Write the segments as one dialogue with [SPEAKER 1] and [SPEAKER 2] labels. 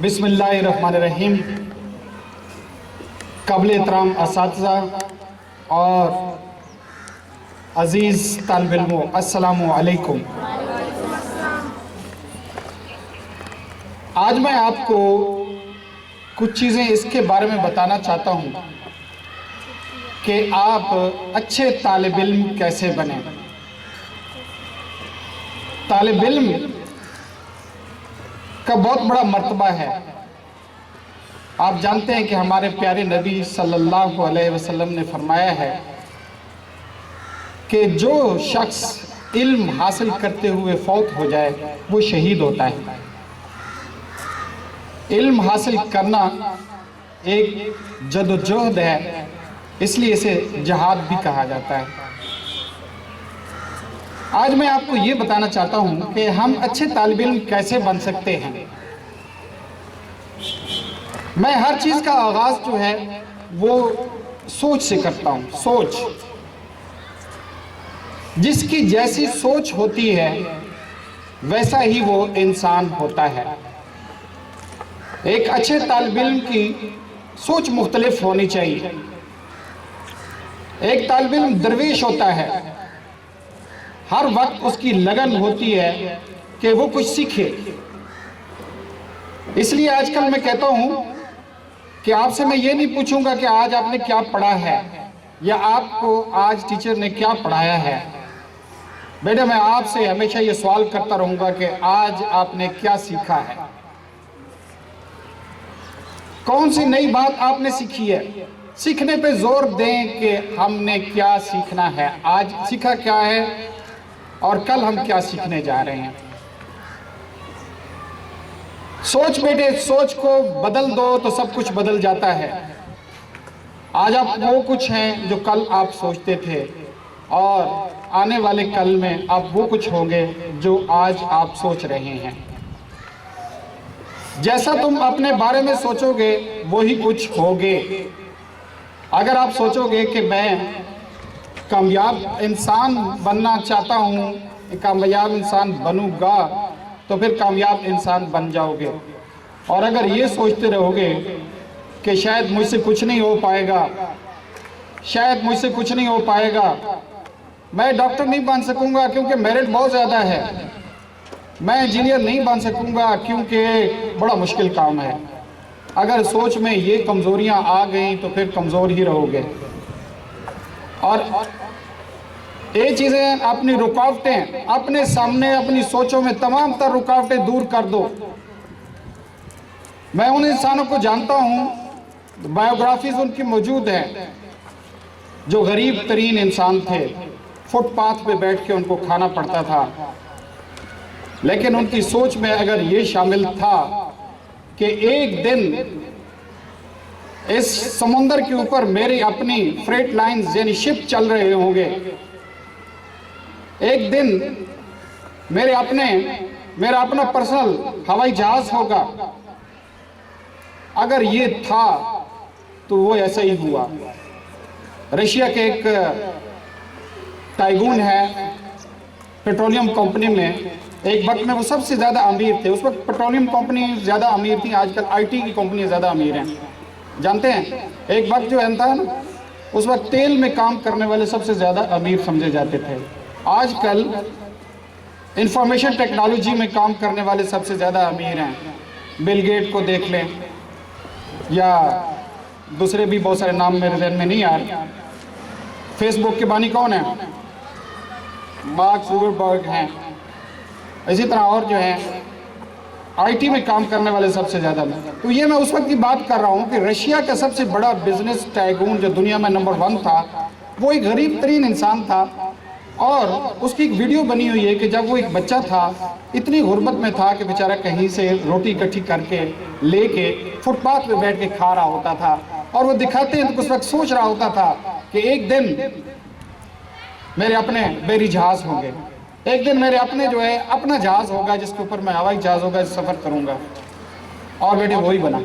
[SPEAKER 1] बिस्मिल्लाहिर्रहमानिर्रहीम। काबिल एहतराम असातिज़ा और अज़ीज़ तालिब इल्मों, अस्सलामु अलैकुम। आज मैं आपको कुछ चीज़ें इसके बारे में बताना चाहता हूँ कि आप अच्छे तालिब इल्म कैसे बनें। तालिब इल्म का बहुत बड़ा मर्तबा है। आप जानते हैं कि हमारे प्यारे नबी सल्लल्लाहु अलैहि वसल्लम ने फरमाया है कि जो शख्स इल्म हासिल करते हुए फौत हो जाए वो शहीद होता है। इल्म हासिल करना एक जदोजहद है, इसलिए इसे जहाद भी कहा जाता है। आज मैं आपको ये बताना चाहता हूँ कि हम अच्छे तालिब इल्म कैसे बन सकते हैं। मैं हर चीज़ का आगाज़ जो है वो सोच से करता हूँ। सोच, जिसकी जैसी सोच होती है वैसा ही वो इंसान होता है। एक अच्छे तालिब इल्म की सोच मुख्तलिफ होनी चाहिए। एक तालिब इल्म दरवेश होता है, हर वक्त उसकी लगन होती है कि वो कुछ सीखे। इसलिए आजकल मैं कहता हूँ कि आपसे मैं ये नहीं पूछूंगा कि आज आपने क्या पढ़ा है या आपको आज टीचर ने क्या पढ़ाया है। बेटा, मैं आपसे हमेशा ये सवाल करता रहूँगा कि आज आपने क्या सीखा है, कौन सी नई बात आपने सीखी है। सीखने पे जोर दें कि हमने क्या सीखना है, आज सीखा क्या है और कल हम क्या सीखने जा रहे हैं। सोच बेटे, सोच को बदल दो तो सब कुछ बदल जाता है। आज आप वो कुछ हैं जो कल आप सोचते थे और आने वाले कल में आप वो कुछ होंगे जो आज आप सोच रहे हैं। जैसा तुम अपने बारे में सोचोगे वही कुछ होगे। अगर आप सोचोगे कि मैं कामयाब इंसान बनना चाहता हूँ, कामयाब इंसान बनूंगा, तो फिर कामयाब इंसान बन जाओगे। और अगर ये सोचते रहोगे कि शायद मुझसे कुछ नहीं हो पाएगा, शायद मुझसे कुछ नहीं हो पाएगा, मैं डॉक्टर नहीं बन सकूंगा क्योंकि मेरिट बहुत ज़्यादा है, मैं इंजीनियर नहीं बन सकूंगा क्योंकि बड़ा मुश्किल काम है, अगर सोच में ये कमज़ोरियाँ आ गई तो फिर कमज़ोर ही रहोगे। और ये चीज़ें, अपनी रुकावटें अपने सामने, अपनी सोचों में तमाम तर रुकावटें दूर कर दो। मैं उन इंसानों को जानता हूँ, बायोग्राफीज उनकी मौजूद हैं, जो गरीब तरीन इंसान थे, फुटपाथ पे बैठ के उनको खाना पड़ता था, लेकिन उनकी सोच में अगर ये शामिल था कि एक दिन इस समुंदर के ऊपर मेरी अपनी फ्रेट लाइन्स यानी शिप चल रहे होंगे, एक दिन मेरा अपना पर्सनल हवाई जहाज होगा, अगर ये था तो वो ऐसा ही हुआ। रशिया के एक टाइगून है, पेट्रोलियम कंपनी में एक वक्त में वो सबसे ज़्यादा अमीर थे। उस वक्त पेट्रोलियम कंपनी ज़्यादा अमीर थी, आजकल आईटी की कंपनी ज़्यादा अमीर हैं। जानते हैं, एक वक्त जो था ना, उस वक्त तेल में काम करने वाले सबसे ज़्यादा अमीर समझे जाते थे। आजकल इंफॉर्मेशन टेक्नोलॉजी में काम करने वाले सबसे ज़्यादा अमीर हैं। बिल गेट को देख लें या दूसरे भी बहुत सारे नाम मेरे ज़हन में नहीं आ रहे। फेसबुक के बानी कौन है? मार्क जुकरबर्ग हैं। इसी तरह और जो हैं आईटी में काम करने वाले सबसे ज़्यादा। तो ये मैं उस वक्त की बात कर रहा हूँ कि रशिया का सबसे बड़ा बिजनेस टाइगून जो दुनिया में नंबर 1 था, वो एक गरीब तरीन इंसान था। और उसकी एक वीडियो बनी हुई है कि जब वो एक बच्चा था, इतनी गुर्बत में था कि बेचारा कहीं से रोटी इकट्ठी करके लेके फुटपाथ पे बैठ के खा रहा होता था। और वो दिखाते हैं तो उस वक्त सोच रहा होता था कि एक दिन मेरे अपने बेरी जहाज़ होंगे, एक दिन मेरे अपने जो है अपना जहाज़ होगा जिसके ऊपर मैं हवाई जहाज़ होगा, सफ़र करूँगा। और बेटे वही बना।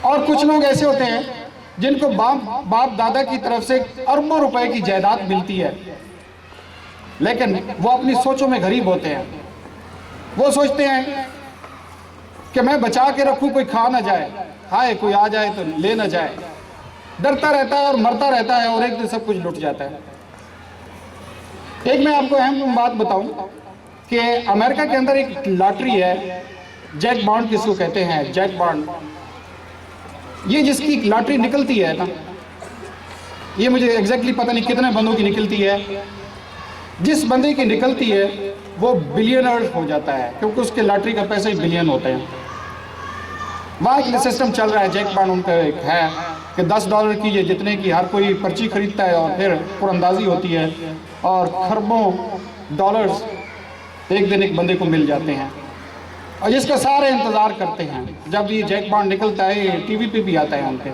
[SPEAKER 1] और कुछ लोग ऐसे होते हैं जिनको बाप दादा की तरफ से अरबों रुपए की जायदाद मिलती है, लेकिन वो अपनी सोचों में गरीब होते हैं। वो सोचते हैं कि मैं बचा के रखूं, कोई खा ना जाए, हाय कोई आ जाए तो ले ना जाए। डरता रहता है और मरता रहता है और एक दिन सब कुछ लुट जाता है। एक मैं आपको अहम बात बताऊं कि अमेरिका के अंदर एक लॉटरी है, जैक बॉन्ड किसको कहते हैं, जैक बॉन्ड। ये जिसकी लॉटरी निकलती है ना, ये मुझे एग्जैक्टली पता नहीं कितने बंदों की निकलती है, जिस बंदे की निकलती है वो बिलियनर हो जाता है, क्योंकि उसके लॉटरी का पैसा ही बिलियन होते हैं। वहाँ एक सिस्टम चल रहा है, जैक बॉन्ड उनका एक है कि $10 की ये जितने की हर कोई पर्ची खरीदता है और फिर पुरंदाजी होती है और खरबों डॉलर्स एक दिन एक बंदे को मिल जाते हैं, और जिसका सारे इंतज़ार करते हैं जब ये जैक बॉन्ड निकलता है। ये टीवी पे भी आता है उनके।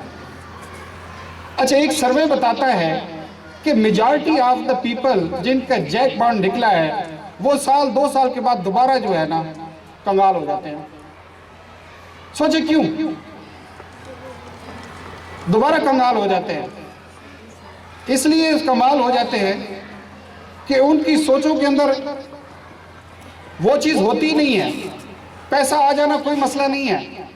[SPEAKER 1] अच्छा, एक सर्वे बताता है कि मेजॉरिटी ऑफ द पीपल जिनका जैक बॉन्ड निकला है वो 2 साल के बाद दोबारा जो है ना कंगाल हो जाते हैं। सोचे क्यों दोबारा कंगाल हो जाते हैं? इसलिए कंगाल हो जाते हैं कि उनकी सोचों के अंदर वो चीज़ होती नहीं है। पैसा आ जाना कोई मसला नहीं है,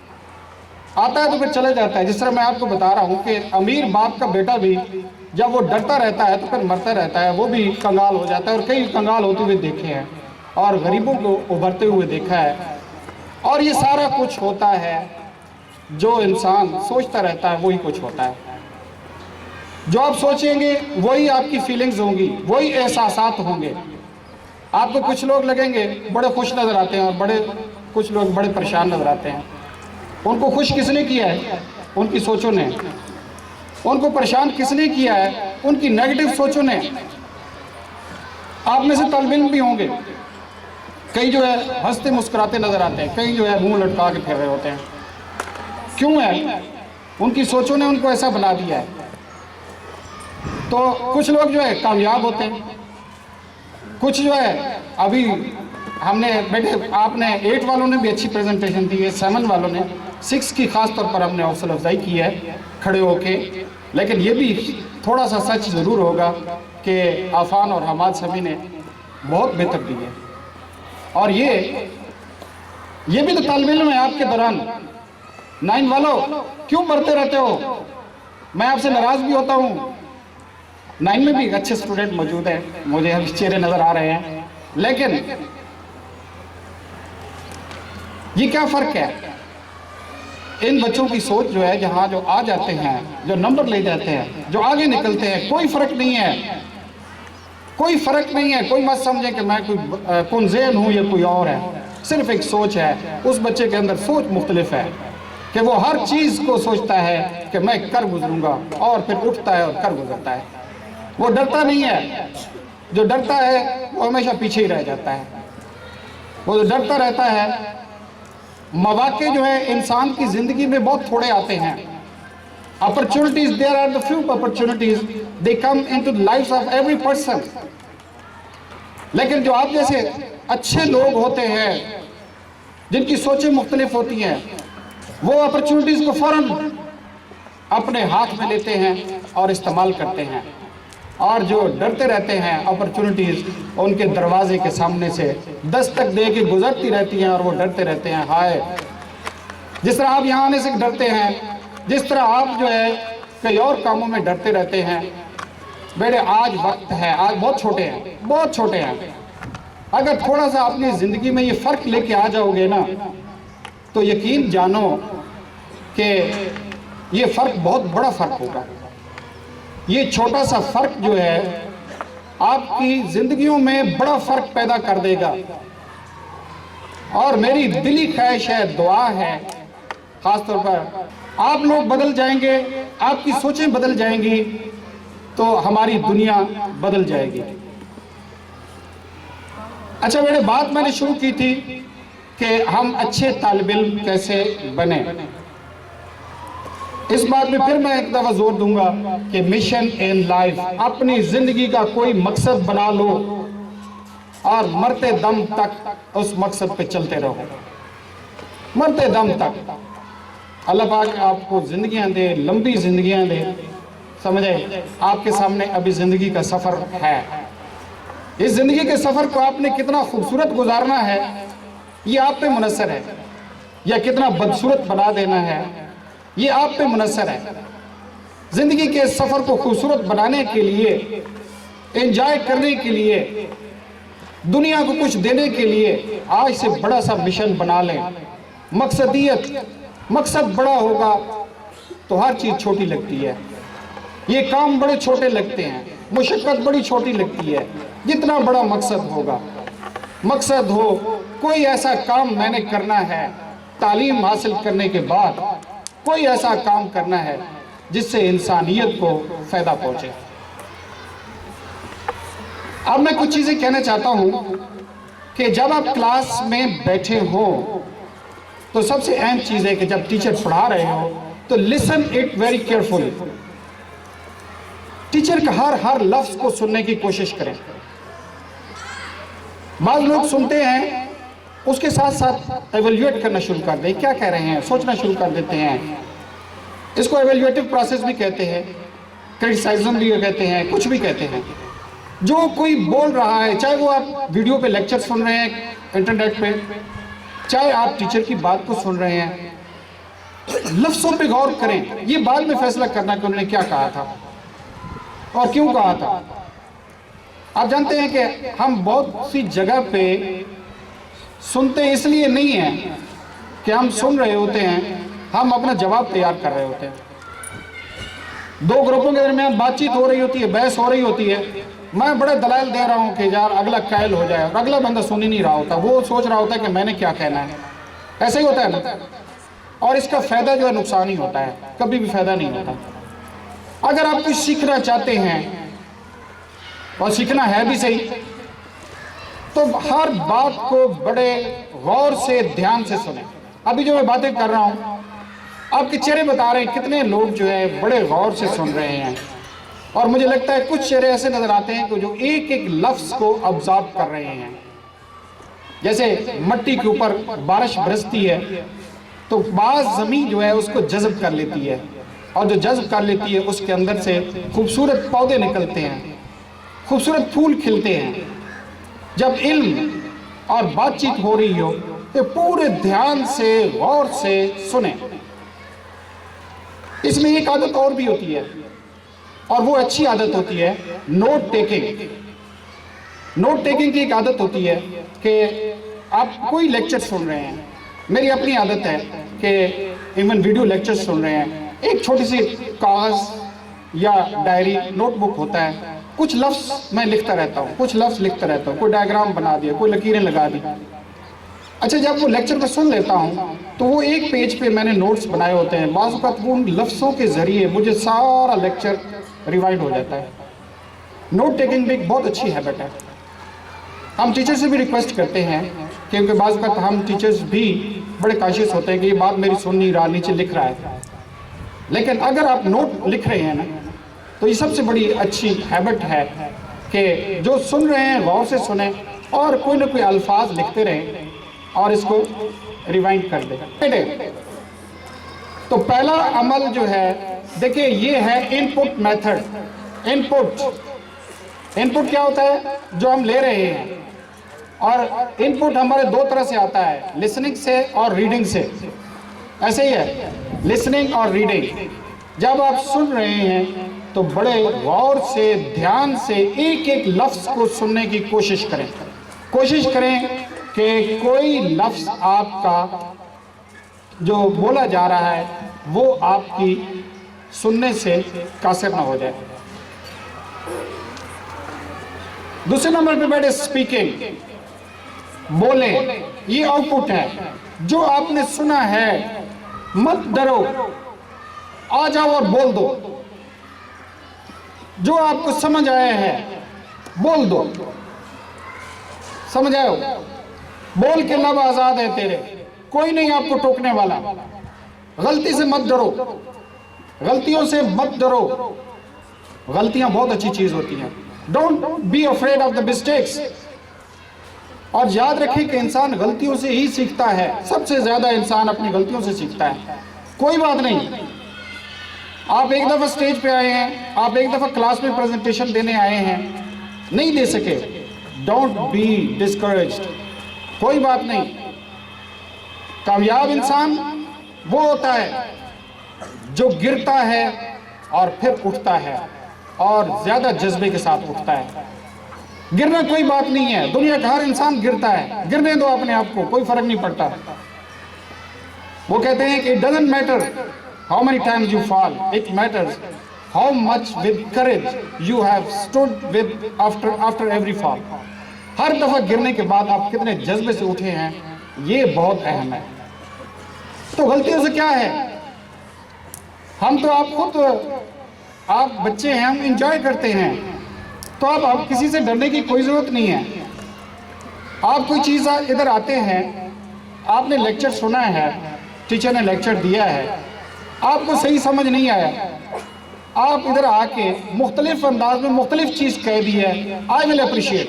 [SPEAKER 1] आता है तो फिर चले जाता है। जिस तरह मैं आपको बता रहा हूँ कि अमीर बाप का बेटा भी जब वो डरता रहता है तो फिर मरता रहता है, वो भी कंगाल हो जाता है। और कई कंगाल होते हुए देखे हैं और गरीबों को उभरते हुए देखा है। और ये सारा कुछ होता है, जो इंसान सोचता रहता है वही कुछ होता है। जो आप सोचेंगे वही आपकी फीलिंग्स होंगी, वही एहसासात होंगे। आपको कुछ लोग लगेंगे बड़े खुश नज़र आते हैं और कुछ लोग बड़े परेशान नज़र आते हैं। उनको खुश किसने किया है? उनकी सोचों ने। उनको परेशान किसने किया है? उनकी नेगेटिव सोचों ने। आप में से तालिब इल्म भी होंगे, कई जो है हंसते मुस्कुराते नज़र आते हैं, कई जो है मुंह लटका के फिर रहे होते हैं। क्यों है? उनकी सोचों ने उनको ऐसा बना दिया है। तो कुछ लोग जो है कामयाब होते हैं, कुछ जो है अभी हमने बेटे आपने 8 वालों ने भी अच्छी प्रेजेंटेशन दी है, 7 वालों ने, 6 की खास तौर पर हमने हौसला अफजाई की है खड़े होके। लेकिन ये भी थोड़ा सा सच ज़रूर होगा कि आफान और हमाद सभी ने बहुत बेहतर दी है। और ये भी तो तालिब इल्म है आपके दौरान। 9 वालों क्यों मरते रहते हो? मैं आपसे नाराज़ भी होता हूँ। 9 में भी अच्छे स्टूडेंट मौजूद हैं, मुझे अभी चेहरे नज़र आ रहे हैं। लेकिन ये क्या फ़र्क है? इन बच्चों की सोच जो है, जहाँ जो आ जाते हैं, जो नंबर ले जाते हैं, जो आगे निकलते हैं, कोई फ़र्क नहीं है, कोई फ़र्क नहीं है। कोई मत समझे कि मैं कोई कुंज़ेन हूँ या कोई और है। सिर्फ एक सोच है। उस बच्चे के अंदर सोच मुख्तलिफ है कि वो हर चीज़ को सोचता है कि मैं कर गुजरूँगा, और फिर उठता है और कर गुजरता है। वो डरता नहीं है। जो डरता है वो हमेशा पीछे ही रह जाता है। वो जो डरता रहता है, मौके जो है इंसान की ज़िंदगी में बहुत थोड़े आते हैं। Opportunities, there are the few opportunities, they come into the life of every person. लेकिन जो आप जैसे अच्छे लोग होते हैं, जिनकी सोचें मुख्तलिफ होती हैं, वो अपॉर्चुनिटीज को फ़ौरन अपने हाथ में लेते हैं और इस्तेमाल करते हैं। और जो डरते रहते हैं, अपॉर्चुनिटीज़ उनके दरवाजे के सामने से दस्तक दे के गुजरती रहती हैं और वो डरते रहते हैं। हाय, जिस तरह आप यहाँ आने से डरते हैं, जिस तरह आप जो है कई और कामों में डरते रहते हैं, बेटे आज वक्त है। आज बहुत छोटे हैं, बहुत छोटे हैं। अगर थोड़ा सा अपनी ज़िंदगी में ये फ़र्क लेके आ जाओगे ना, तो यकीन जानो कि ये फ़र्क बहुत बड़ा फ़र्क होगा। ये छोटा सा फ़र्क जो है आपकी ज़िंदगियों में बड़ा फ़र्क पैदा कर देगा। और मेरी दिली ख्वाहिश है, दुआ है, ख़ास तौर पर आप लोग बदल जाएंगे, आपकी सोचें बदल जाएंगी, तो हमारी दुनिया बदल जाएगी। अच्छा बेटे, बात मैंने शुरू की थी कि हम अच्छे तालिब इल्म कैसे बने। इस बात में फिर मैं एक दफ़ा जोर दूंगा कि मिशन इन लाइफ, अपनी ज़िंदगी का कोई मकसद बना लो और मरते दम तक उस मकसद पे चलते रहो, मरते दम तक। अल्लाह पाक आपको ज़िंदगियां दे, लंबी ज़िंदगियां दे। समझे, आपके सामने अभी ज़िंदगी का सफ़र है। इस ज़िंदगी के सफ़र को आपने कितना खूबसूरत गुजारना है, ये आप पे मुनसर है। या कितना बदसूरत बना देना है, ये आप पे मुनसर है। जिंदगी के सफर को खूबसूरत बनाने के लिए, एंजॉय करने के लिए, दुनिया को कुछ देने के लिए आज से बड़ा सा मिशन बना लें। मकसद बड़ा होगा तो हर चीज छोटी लगती है। ये काम बड़े छोटे लगते हैं, मुशक्कत बड़ी छोटी लगती है। जितना बड़ा मकसद हो कोई ऐसा काम मैंने करना है, तालीम हासिल करने के बाद कोई ऐसा काम करना है जिससे इंसानियत को फायदा पहुंचे। अब मैं कुछ चीजें कहना चाहता हूं कि जब आप क्लास में बैठे हो तो सबसे अहम चीज है कि जब टीचर पढ़ा रहे हो तो listen it very carefully. Teacher का हर लफ्ज को सुनने की कोशिश करें। बाद लोग सुनते हैं, उसके साथ साथ एवेल्युएट करना शुरू कर दें, क्या कह रहे हैं, सोचना शुरू कर देते हैं। इसको एवेल्युएटिव प्रोसेस भी कहते हैं, क्रिटिसाइज्म भी कहते हैं, कुछ भी कहते हैं। जो कोई बोल रहा है, चाहे वो आप वीडियो पे लेक्चर सुन रहे हैं इंटरनेट पे, चाहे आप टीचर की बात को सुन रहे हैं, लफ्जों पे गौर करें। ये बाद में फैसला करना कि उन्होंने क्या कहा था और क्यों कहा था। आप जानते हैं कि हम बहुत सी जगह पे सुनते इसलिए नहीं है कि हम सुन रहे होते हैं, हम अपना जवाब तैयार कर रहे होते हैं। दो ग्रुपों के दरमियान बातचीत हो रही होती है, बहस हो रही होती है, मैं बड़े दलाल दे रहा हूं कि यार अगला कायल हो जाए, और अगला बंदा सुन ही नहीं रहा होता, वो सोच रहा होता है कि मैंने क्या कहना है। ऐसे ही होता है ना। और इसका फायदा जो है नुकसान ही होता है, कभी भी फायदा नहीं होता। अगर आप कुछ सीखना चाहते हैं और सीखना है भी सही, तो हर बात को बड़े गौर से, ध्यान से सुने। अभी जो मैं बातें कर रहा हूं, आपके चेहरे बता रहे हैं कितने लोग जो है बड़े गौर से सुन रहे हैं। और मुझे लगता है कुछ चेहरे ऐसे नजर आते हैं कि जो एक एक लफ्ज को ऑब्जर्व कर रहे हैं। जैसे मट्टी के ऊपर बारिश बरसती है तो बाज जमीन जो है उसको जज्ब कर लेती है, और जो जज्ब कर लेती है उसके अंदर से खूबसूरत पौधे निकलते हैं, खूबसूरत फूल खिलते हैं। जब इल्म और बातचीत हो रही हो तो पूरे ध्यान से, गौर से सुने। इसमें एक आदत और भी होती है, और वो अच्छी आदत होती है नोट टेकिंग। नोट टेकिंग की एक आदत होती है कि आप कोई लेक्चर सुन रहे हैं, मेरी अपनी आदत है कि इवन वीडियो लेक्चर सुन रहे हैं, एक छोटी सी कागज या डायरी, नोटबुक होता है, कुछ लफ्ज मैं लिखता रहता हूँ, कुछ लफ्ज लिखता रहता हूँ, कोई डायग्राम बना दिया, कोई लकीरें लगा दी। अच्छा, जब वो लेक्चर को सुन लेता हूँ तो वो एक पेज पे मैंने नोट्स बनाए होते हैं, बाज़ वक़्त वो उन लफ्ज़ों के ज़रिए मुझे सारा लेक्चर रिवाइंड हो जाता है। नोट टेकिंग भी एक बहुत अच्छी हैबिट है। हम टीचर से भी रिक्वेस्ट करते हैं, क्योंकि बाज़ वक़्त हम टीचर्स भी बड़े कॉशियस होते हैं कि ये बात मेरी सुन नहीं रहा, नीचे लिख रहा है। लेकिन अगर आप नोट लिख रहे हैं ना, तो ये सबसे बड़ी अच्छी हैबिट है कि जो सुन रहे हैं गौर से सुने और कोई ना कोई अल्फाज लिखते रहें और इसको रिवाइंड कर दें। तो पहला अमल जो है, देखिए, ये है इनपुट मेथड। इनपुट क्या होता है? जो हम ले रहे हैं। और इनपुट हमारे दो तरह से आता है, लिसनिंग से और रीडिंग से। ऐसे ही है, लिसनिंग और रीडिंग। जब आप सुन रहे हैं तो बड़े गौर से, ध्यान से एक एक लफ्ज़ को सुनने की कोशिश करें। कोशिश करें कि कोई लफ्ज़ आपका जो बोला जा रहा है वो आपकी सुनने से कासिर ना हो जाए। दूसरे नंबर पे बैठे स्पीकिंग, बोले, ये आउटपुट है। जो आपने सुना है मत डरो, आ जाओ और बोल दो। जो आपको समझ आया है बोल दो। समझ आए हो? बोल के लब आजाद है तेरे, कोई नहीं आपको टोकने वाला। गलती से मत डरो, गलतियों से मत डरो। गलतियां बहुत अच्छी चीज होती हैं। Don't be afraid of the mistakes. और याद रखें कि इंसान गलतियों से ही सीखता है। सबसे ज्यादा इंसान अपनी गलतियों से सीखता है। कोई बात नहीं, आप एक दफा स्टेज पे आए हैं, आप एक दफा क्लास में प्रेजेंटेशन देने आए हैं, नहीं दे सके, डोंट बी डिस्करेज्ड। कोई बात नहीं, कामयाब इंसान वो होता है जो गिरता है और फिर उठता है और ज्यादा जज्बे के साथ उठता है। गिरना कोई बात नहीं है, दुनिया का हर इंसान गिरता है, गिरने दो अपने आप को, कोई फर्क नहीं पड़ता। वो कहते हैं कि it doesn't matter how many times you fall, it matters how much with courage you have stood with after every fall. हर दफा गिरने के बाद आप कितने जज्बे से उठे हैं, ये बहुत अहम है। तो गलतियों से क्या है, हम तो आप खुद, आप बच्चे हैं, हम इंजॉय करते हैं, तो आप किसी से डरने की कोई ज़रूरत नहीं है। आप कोई चीज़ इधर आते हैं, आपने लेक्चर सुना है, टीचर ने लेक्चर दिया है, आपको सही समझ नहीं आया, आप इधर आके मुख्तलिफ अंदाज में मुख्तलिफ चीज़ कह दी है, आई विल अप्रिशिएट।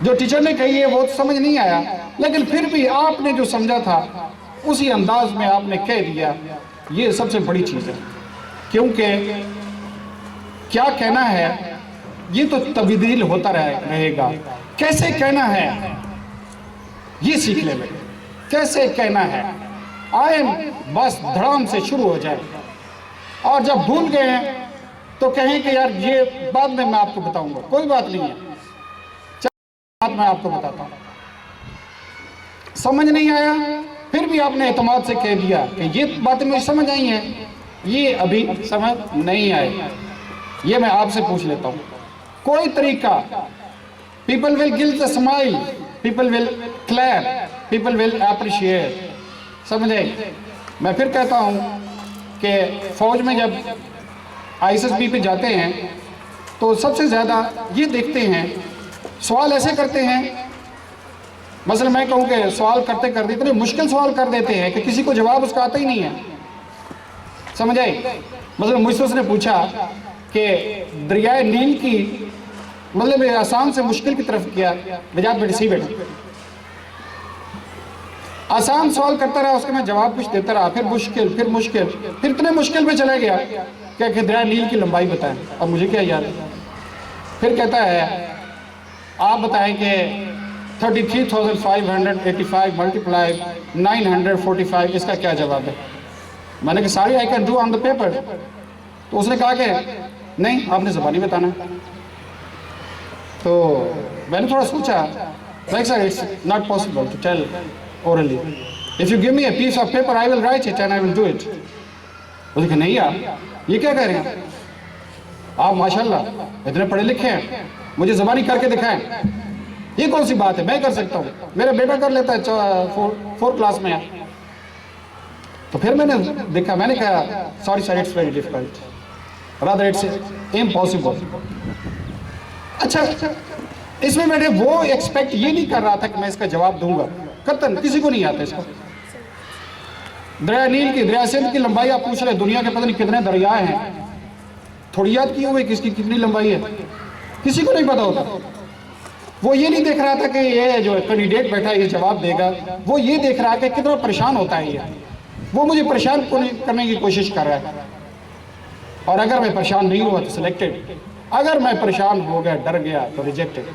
[SPEAKER 1] जो टीचर ने कही है वो तो समझ नहीं आया, लेकिन फिर भी आपने जो समझा था उसी अंदाज में आपने कह दिया, ये सबसे बड़ी चीज़ है। क्योंकि क्या कहना है ये तो तब्दील होता रहेगा, कैसे कहना है ये सीख ले बेटे, कैसे कहना है। आए बस धड़ाम से शुरू हो जाए, और जब भूल गए हैं तो कहें कि यार ये बाद में मैं आपको बताऊंगा, कोई बात नहीं है, बात मैं आपको बताता हूँ। समझ नहीं आया फिर भी आपने एतमाद से कह दिया कि ये बातें मुझे समझ आई हैं, ये अभी समझ नहीं आए। ये मैं आपसे पूछ लेता हूँ, कोई तरीका, people will give the smile, people will clap, people will appreciate, समझे। मैं फिर कहता हूँ कि फौज में जब ISSB पे जाते हैं तो सबसे ज़्यादा ये देखते हैं, सवाल ऐसे करते हैं, मसलन मैं कहूँ कि सवाल करते करते इतने मुश्किल सवाल कर देते हैं कि किसी को जवाब उसका आता ही नहीं है, समझ आए। मतलब मुझसे उसने पूछा कि दरियाए नील की, मतलब आसान से मुश्किल की तरफ किया, बजात बेटे सी बेटे, आसान सवाल करता रहा, उसके मैं जवाब कुछ देता रहा, फिर मुश्किल, फिर मुश्किल, फिर इतने मुश्किल में चला गया क्या कि दरिया नील की लंबाई बताएं। अब मुझे क्या याद है, फिर कहता है आप बताएं कि 33,585 मल्टीप्लाई 945, इसका क्या जवाब है। मैंने कहा सारी I can do on the paper. तो उसने कहा कि नहीं, आपने ज़बानी बताना है। तो मैंने थोड़ा सोचा, like sir it's not possible to tell orally. If you give me a piece of paper, I will write it and I will do it. उसने कहा नहीं यार, ये क्या कह रहे हैं आप, माशाल्लाह इतने पढ़े लिखे हैं, मुझे ज़बानी करके दिखाएं। ये कौन सी बात है, मैं कर सकता हूँ, मेरा बेटा कर लेता है, 4th क्लास में है। तो फिर मैंने देखा, मैंने कहा sorry sir it's very difficult, rather it's impossible. अच्छा, इसमें मैंने वो एक्सपेक्ट ये नहीं कर रहा था कि मैं इसका जवाब दूंगा, कतन किसी को नहीं आता इसका। दरिया नील की, दरिया सिंध की लंबाई आप पूछ रहे, दुनिया के पता नहीं कितने दरिया हैं, थोड़ी याद की हुई किसकी कितनी लंबाई है, किसी को नहीं पता होता। वो ये नहीं देख रहा था कि ये जो कैंडिडेट बैठा है ये जवाब देगा, वो ये देख रहा है कि कितना परेशान होता है ये, वो मुझे परेशान करने की कोशिश कर रहा है। और अगर मैं परेशान नहीं हुआ तो सिलेक्टेड, अगर मैं परेशान हो गया, डर गया तो रिजेक्टेड।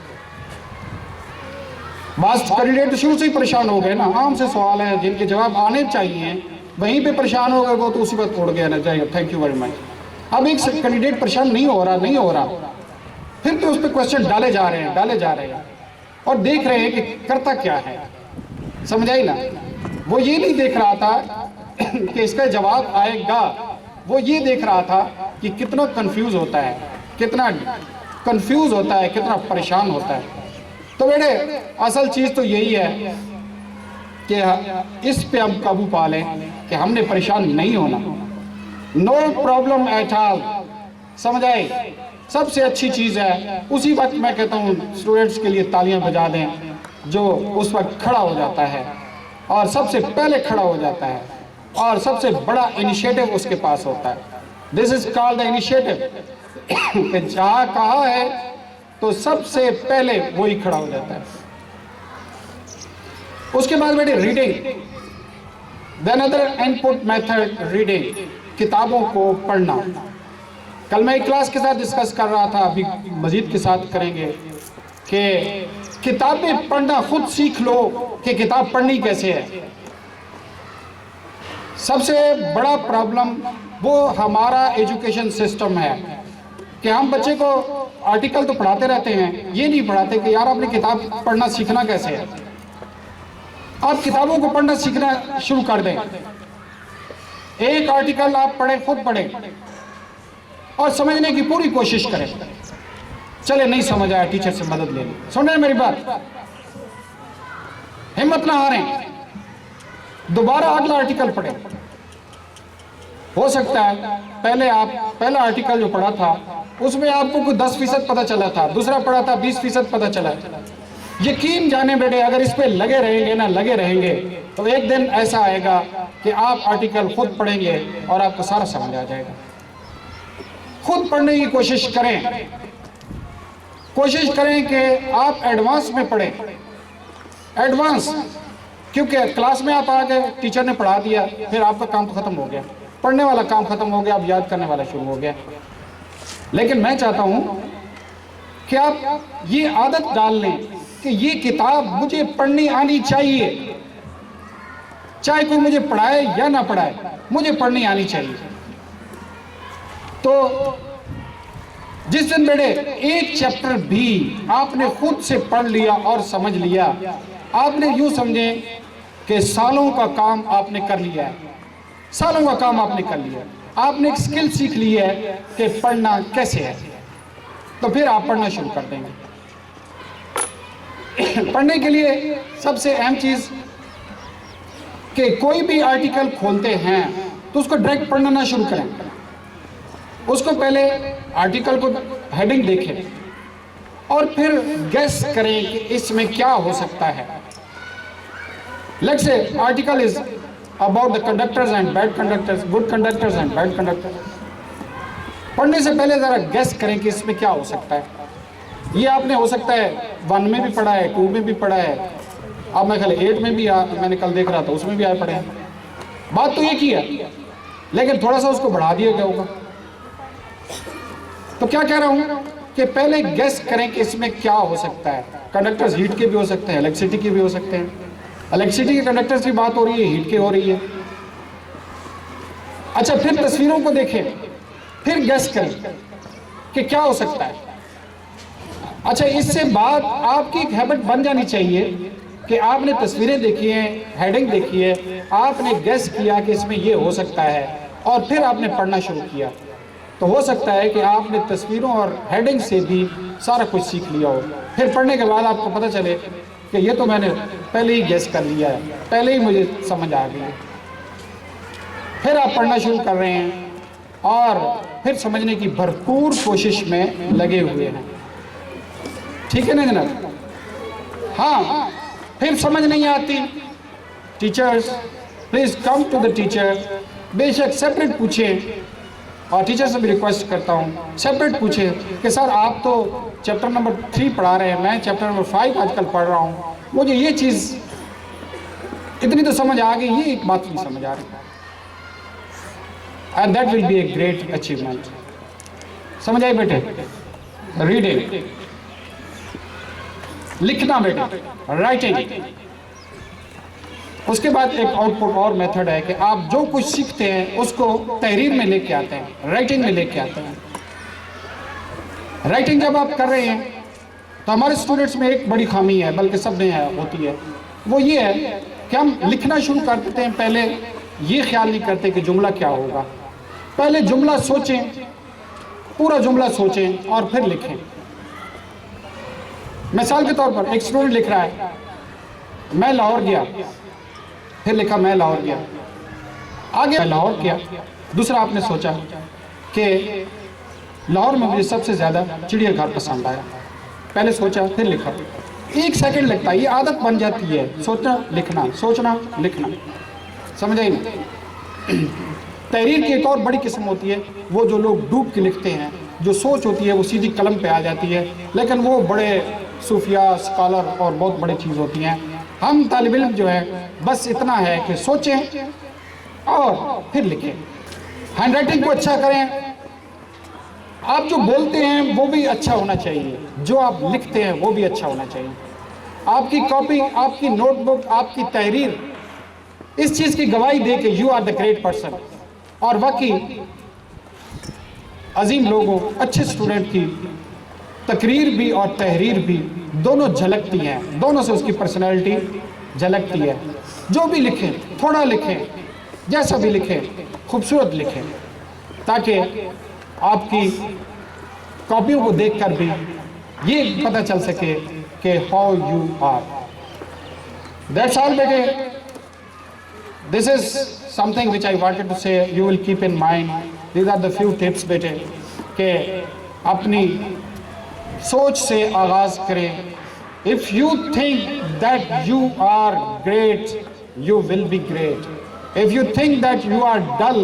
[SPEAKER 1] बस कैंडिडेट तो शुरू से ही परेशान हो गए ना, आम से सवाल है जिनके जवाब आने चाहिए, वहीं पे परेशान हो गए वो तो उसी वक्त उड़ गया ना चाहिए, थैंक यू वेरी मच। अब एक कैंडिडेट परेशान नहीं हो रहा, फिर तो उस पर क्वेश्चन डाले जा रहे हैं और देख रहे हैं कि करता क्या है, समझ आई ना। वो ये नहीं देख रहा था कि इसका जवाब आएगा, वो ये देख रहा था कि कितना कंफ्यूज होता है, कितना परेशान होता है। तो बेटे असल चीज़ तो यही है कि इस पे हम काबू पा लें कि हमने परेशान नहीं होना, नो प्रॉब्लम एट ऑल, समझ आए। सबसे अच्छी चीज़ है, उसी वक्त मैं कहता हूँ स्टूडेंट्स के लिए तालियां बजा दें जो उस वक्त खड़ा हो जाता है और सबसे पहले खड़ा हो जाता है और सबसे बड़ा इनिशिएटिव उसके पास होता है। This is called the initiative, कि जहाँ कहा है तो सबसे पहले वो ही खड़ा हो जाता है। उसके बाद बेटे reading, then other input method reading, किताबों को पढ़ना। कल मैं एक क्लास के साथ डिस्कस कर रहा था, अभी मजीद के साथ करेंगे कि किताबें पढ़ना खुद सीख लो, कि किताब पढ़नी कैसे है। सबसे बड़ा प्रॉब्लम वो हमारा एजुकेशन सिस्टम है कि हम बच्चे को आर्टिकल तो पढ़ाते रहते हैं, ये नहीं पढ़ाते कि यार आपने किताब पढ़ना सीखना कैसे है। आप किताबों को पढ़ना सीखना शुरू कर दें। एक आर्टिकल आप पढ़ें, खुद पढ़ें और समझने की पूरी कोशिश करें। चले नहीं समझ आया, टीचर से मदद ले लें। सुन रहे हैं मेरी बात? हिम्मत ना हारें, दोबारा अगला आर्टिकल पढ़ें। हो सकता है पहला आर्टिकल जो पढ़ा था उसमें आपको कुछ 10% पता चला था, दूसरा पढ़ा था 20% पता चला। यकीन जाने बेटे, अगर इस पे लगे रहेंगे ना लगे रहेंगे तो एक दिन ऐसा आएगा कि आप आर्टिकल खुद पढ़ेंगे और आपको सारा समझ आ जाएगा। खुद पढ़ने की कोशिश करें, कोशिश करें कि आप एडवांस में पढ़ें। एडवांस, क्योंकि क्लास में आप आ गए, टीचर ने पढ़ा दिया, फिर आपका काम तो खत्म हो गया, पढ़ने वाला काम खत्म हो गया, अब याद करने वाला शुरू हो गया। लेकिन मैं चाहता हूं कि आप ये आदत डाल लें कि ये किताब मुझे पढ़नी आनी चाहिए, चाहे कोई मुझे पढ़ाए या ना पढ़ाए, मुझे पढ़नी आनी चाहिए। तो जिस दिन बेटे एक चैप्टर भी आपने खुद से पढ़ लिया और समझ लिया, आपने यूं समझे कि सालों का काम आपने कर लिया है। सालों का काम आपने कर लिया, आपने एक स्किल सीख ली है कि पढ़ना कैसे है। तो फिर आप पढ़ना शुरू कर देंगे। पढ़ने के लिए सबसे अहम चीज कि कोई भी आर्टिकल खोलते हैं तो उसको डायरेक्ट पढ़ना ना शुरू करें। उसको पहले आर्टिकल को हेडिंग देखें और फिर गेस करें कि इसमें क्या हो सकता है। Let's say article is about the conductors and bad conductors, good conductors and bad conductors. पढ़ने से पहले जरा गेस करें कि इसमें क्या हो सकता है। ये आपने हो सकता है 1 में भी पढ़ा है, 2 में भी पढ़ा है, अब मैं ख्याल 8 में भी मैंने कल देख रहा था उसमें भी आए पढ़े हैं। बात तो एक ही है, लेकिन थोड़ा सा उसको बढ़ा दिया गया होगा। तो क्या कह रहा हूं कि पहले गेस करें कि इसमें क्या हो सकता है। कंडक्टर्स हीट के भी हो सकते हैं, इलेक्ट्रिसिटी के भी हो सकते हैं। इलेक्ट्रिसिटी के कंडक्टर्स की बात हो रही है, हीट के हो रही है। अच्छा, फिर तस्वीरों को देखें, फिर गेस करें कि क्या हो सकता है। अच्छा, इससे बाद आपकी एक हैबिट बन जानी चाहिए कि आपने तस्वीरें देखी हैं, हेडिंग देखी है, आपने गेस किया कि इसमें ये हो सकता है और फिर आपने पढ़ना शुरू किया। तो हो सकता है कि आपने तस्वीरों और हेडिंग से भी सारा कुछ सीख लिया हो। फिर पढ़ने के बाद आपको पता चले कि ये तो मैंने पहले ही गेस कर लिया है, पहले ही मुझे समझ आ गई है। फिर आप पढ़ना शुरू कर रहे हैं और फिर समझने की भरपूर कोशिश में लगे हुए हैं। ठीक है ना जनाब? हाँ, फिर समझ नहीं आती, teachers please come to the teacher. बेशक सेपरेट पूछें, और टीचर से भी रिक्वेस्ट करता हूँ सेपरेट पूछे कि सर आप तो चैप्टर नंबर 3 पढ़ा रहे हैं, मैं चैप्टर नंबर 5 आजकल पढ़ रहा हूँ, मुझे ये चीज़ इतनी तो समझ आ गई, ये एक बात नहीं समझ आ रही। And that will be a great achievement. समझ आई बेटे? रीडिंग, लिखना बेटे, राइटिंग। उसके बाद एक आउटपुट और मेथड है कि आप जो कुछ सीखते हैं उसको तहरीर में लेके आते हैं, राइटिंग में लेके आते हैं। राइटिंग जब आप कर रहे हैं तो हमारे स्टूडेंट्स में एक बड़ी खामी है, बल्कि सब में होती है, वो ये है कि हम लिखना शुरू कर देते हैं, पहले ये ख्याल नहीं करते कि जुमला क्या होगा। पहले जुमला सोचें, पूरा जुमला सोचें और फिर लिखें। मिसाल के तौर पर एक स्टूडेंट लिख रहा है, मैं लाहौर गया, फिर लिखा मैं लाहौर गया, आगे मैं लाहौर गया। दूसरा आपने सोचा कि लाहौर में मुझे सबसे ज़्यादा चिड़ियाघर पसंद आया, पहले सोचा फिर लिखा। 1 सेकंड लगता है, ये आदत बन जाती है, सोचना लिखना, सोचना लिखना। समझ आई ना? तहरीर की एक और बड़ी किस्म होती है, वो जो लोग डूब के लिखते हैं, जो सोच होती है वो सीधी कलम पे आ जाती है, लेकिन वो बड़े सूफिया, स्कॉलर और बहुत बड़ी चीज़ होती हैं। हम तालिब इल्म जो है बस इतना है कि सोचें और फिर लिखें। हैंड राइटिंग को अच्छा करें। आप जो बोलते हैं वो भी अच्छा होना चाहिए, जो आप लिखते हैं वो भी अच्छा होना चाहिए। आपकी कॉपी, आपकी नोटबुक, आपकी तहरीर इस चीज़ की गवाही दे कि you are the great person. और बाकी अजीम लोगों, अच्छे स्टूडेंट की तकरीर भी और तहरीर भी दोनों झलकती हैं, दोनों से उसकी पर्सनैलिटी झलकती है। जो भी लिखें, थोड़ा लिखें, जैसा भी लिखें, खूबसूरत लिखें, ताकि आपकी कॉपियों को देखकर भी ये पता चल सके कि how you are. That's all बेटे। This is something which I wanted to say. You will keep in mind. These are the few tips बेटे, कि अपनी सोच से आगाज़ करें। If you think that you are great, you will be great. If you think that you are dull,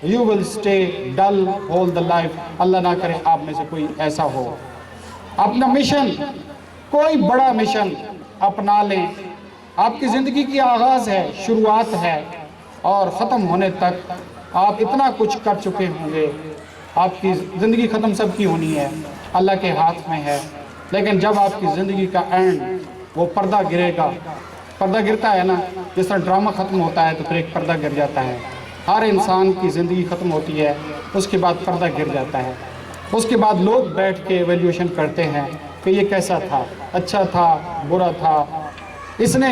[SPEAKER 1] you will stay dull all the life. अल्लाह ना करे आप में से कोई ऐसा हो। अपना मिशन, कोई बड़ा मिशन अपना लें। आपकी ज़िंदगी की आगाज़ है, शुरुआत है, और ख़त्म होने तक आप इतना कुछ कर चुके होंगे। आपकी ज़िंदगी ख़त्म सबकी होनी है, अल्लाह के हाथ में है। लेकिन जब आपकी ज़िंदगी का एंड, वो पर्दा गिरेगा, पर्दा गिरता है ना, जिस तरह ड्रामा ख़त्म होता है तो फिर एक पर्दा गिर जाता है। हर इंसान की ज़िंदगी ख़त्म होती है, उसके बाद पर्दा गिर जाता है। उसके बाद लोग बैठ के एवेल्यूशन करते हैं कि ये कैसा था, अच्छा था, बुरा था, इसने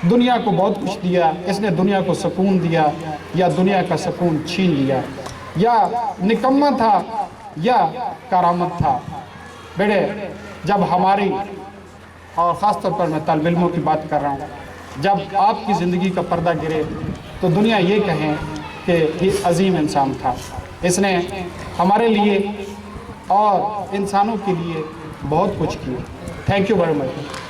[SPEAKER 1] दुनिया को बहुत कुछ दिया, इसने दुनिया को सुकून दिया या दुनिया का सुकून छीन लिया, या निकम्मा था या करामत था। बेटे, जब हमारी, और ख़ास तौर पर मैं तालिब इल्मों की बात कर रहा हूँ, जब आपकी ज़िंदगी का पर्दा गिरे तो दुनिया ये कहें कि ये अजीम इंसान था, इसने हमारे लिए और इंसानों के लिए बहुत कुछ किया। Thank you very much.